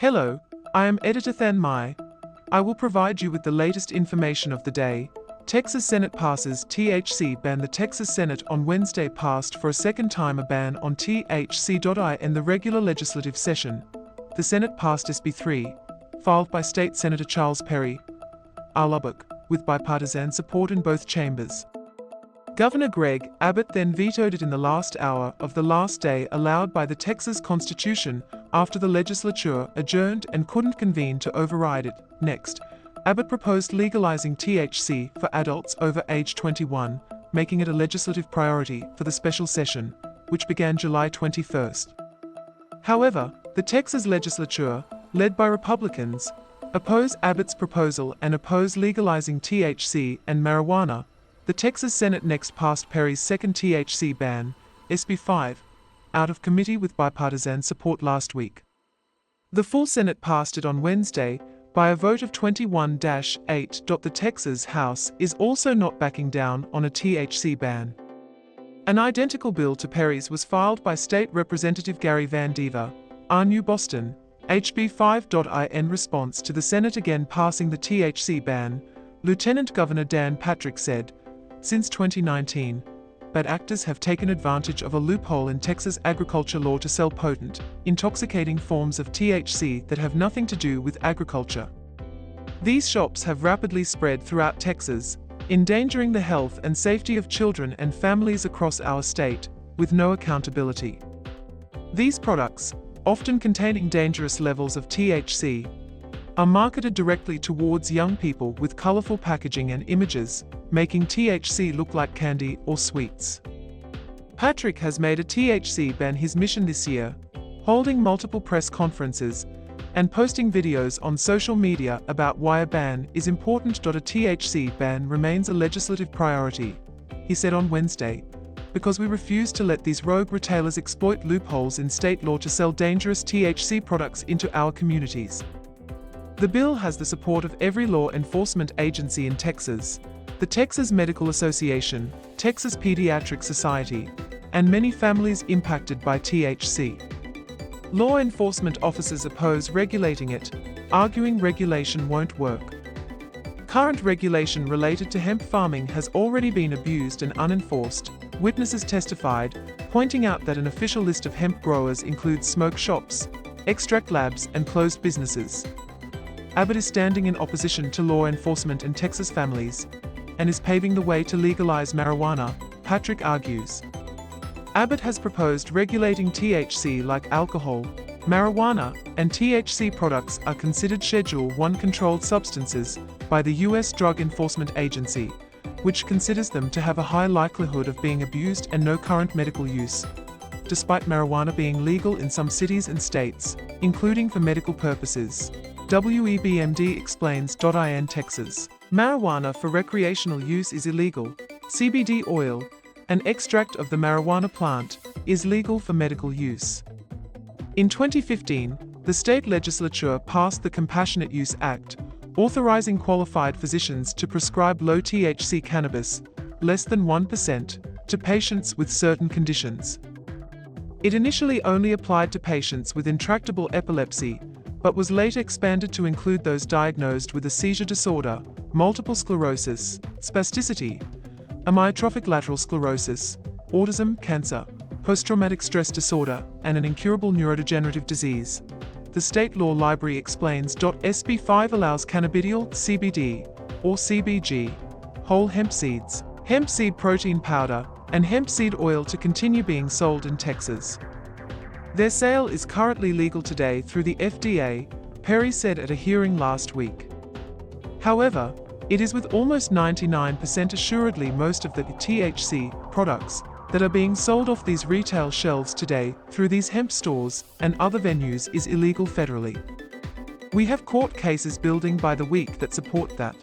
Hello, I am Editor Than Mai. I will provide you with the latest information of the day. Texas Senate passes THC ban. The Texas Senate on Wednesday passed for a second time a ban on THC. In the regular legislative session, the Senate passed SB 3, filed by State Senator Charles Perry of Lubbock, with bipartisan support in both chambers. Governor Greg Abbott then vetoed it in the last hour of the last day allowed by the Texas Constitution after the legislature adjourned and couldn't convene to override it. Next, Abbott proposed legalizing THC for adults over age 21, making it a legislative priority for the special session, which began July 21st. However, the Texas legislature, led by Republicans, oppose Abbott's proposal and oppose legalizing THC and marijuana. The Texas Senate next passed Perry's second THC ban, SB 5, out of committee with bipartisan support last week. The full Senate passed it on Wednesday by a vote of 21-8. The Texas House is also not backing down on a THC ban. An identical bill to Perry's was filed by State Representative Gary Van Diver, New Boston, HB 5. In response to the Senate again passing the THC ban, Lieutenant Governor Dan Patrick said, "Since 2019, bad actors have taken advantage of a loophole in Texas agriculture law to sell potent, intoxicating forms of THC that have nothing to do with agriculture. These shops have rapidly spread throughout Texas, endangering the health and safety of children and families across our state, with no accountability. These products, often containing dangerous levels of THC, are marketed directly towards young people with colorful packaging and images, making THC look like candy or sweets." Patrick has made a THC ban his mission this year, holding multiple press conferences and posting videos on social media about why a ban is important. A THC ban remains a legislative priority, he said on Wednesday, because we refuse to let these rogue retailers exploit loopholes in state law to sell dangerous THC products into our communities. The bill has the support of every law enforcement agency in Texas, the Texas Medical Association, Texas Pediatric Society, and many families impacted by THC. Law enforcement officers oppose regulating it, arguing regulation won't work. Current regulation related to hemp farming has already been abused and unenforced, witnesses testified, pointing out that an official list of hemp growers includes smoke shops, extract labs, and closed businesses. Abbott is standing in opposition to law enforcement and Texas families, and is paving the way to legalize marijuana, Patrick argues. Abbott has proposed regulating THC like alcohol, marijuana, and THC products are considered Schedule I controlled substances by the U.S. Drug Enforcement Agency, which considers them to have a high likelihood of being abused and no current medical use, despite marijuana being legal in some cities and states, including for medical purposes. WEBMD explains. In Texas, marijuana for recreational use is illegal. CBD oil, an extract of the marijuana plant, is legal for medical use. In 2015, the state legislature passed the Compassionate Use Act, authorizing qualified physicians to prescribe low THC cannabis, less than 1%, to patients with certain conditions. It initially only applied to patients with intractable epilepsy, but was later expanded to include those diagnosed with a seizure disorder, multiple sclerosis, spasticity, amyotrophic lateral sclerosis, autism, cancer, post-traumatic stress disorder, and an incurable neurodegenerative disease. The state law library explains. SB 5 allows cannabidiol, CBD, or CBG, whole hemp seeds, hemp seed protein powder, and hemp seed oil to continue being sold in Texas. Their sale is currently legal today through the FDA, Perry said at a hearing last week. However, it is with almost 99% assuredly most of the THC products that are being sold off these retail shelves today through these hemp stores and other venues is illegal federally. We have court cases building by the week that support that.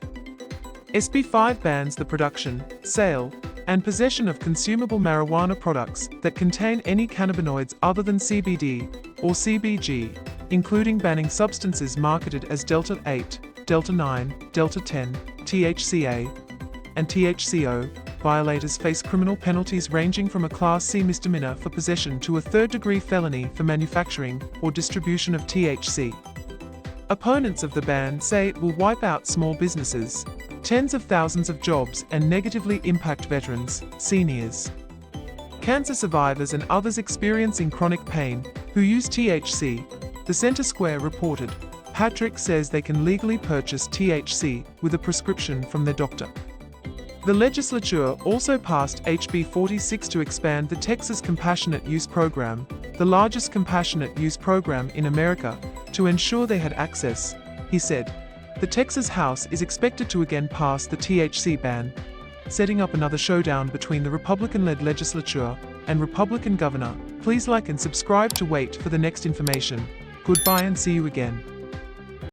SB 5 bans the production, sale, and possession of consumable marijuana products that contain any cannabinoids other than CBD or CBG, including banning substances marketed as Delta 8, Delta 9, Delta 10, THCA, and THCO. Violators face criminal penalties ranging from a Class C misdemeanor for possession to a third-degree felony for manufacturing or distribution of THC. Opponents of the ban say it will wipe out small businesses, tens of thousands of jobs, and negatively impact veterans, seniors, cancer survivors, and others experiencing chronic pain who use THC, the Center Square reported. Patrick says they can legally purchase THC with a prescription from their doctor. The legislature also passed HB 46 to expand the Texas Compassionate Use Program, the largest compassionate use program in America, to ensure they had access, he said. The Texas House is expected to again pass the THC ban, setting up another showdown between the Republican-led legislature and Republican governor. Please like and subscribe to wait for the next information. Goodbye and see you again.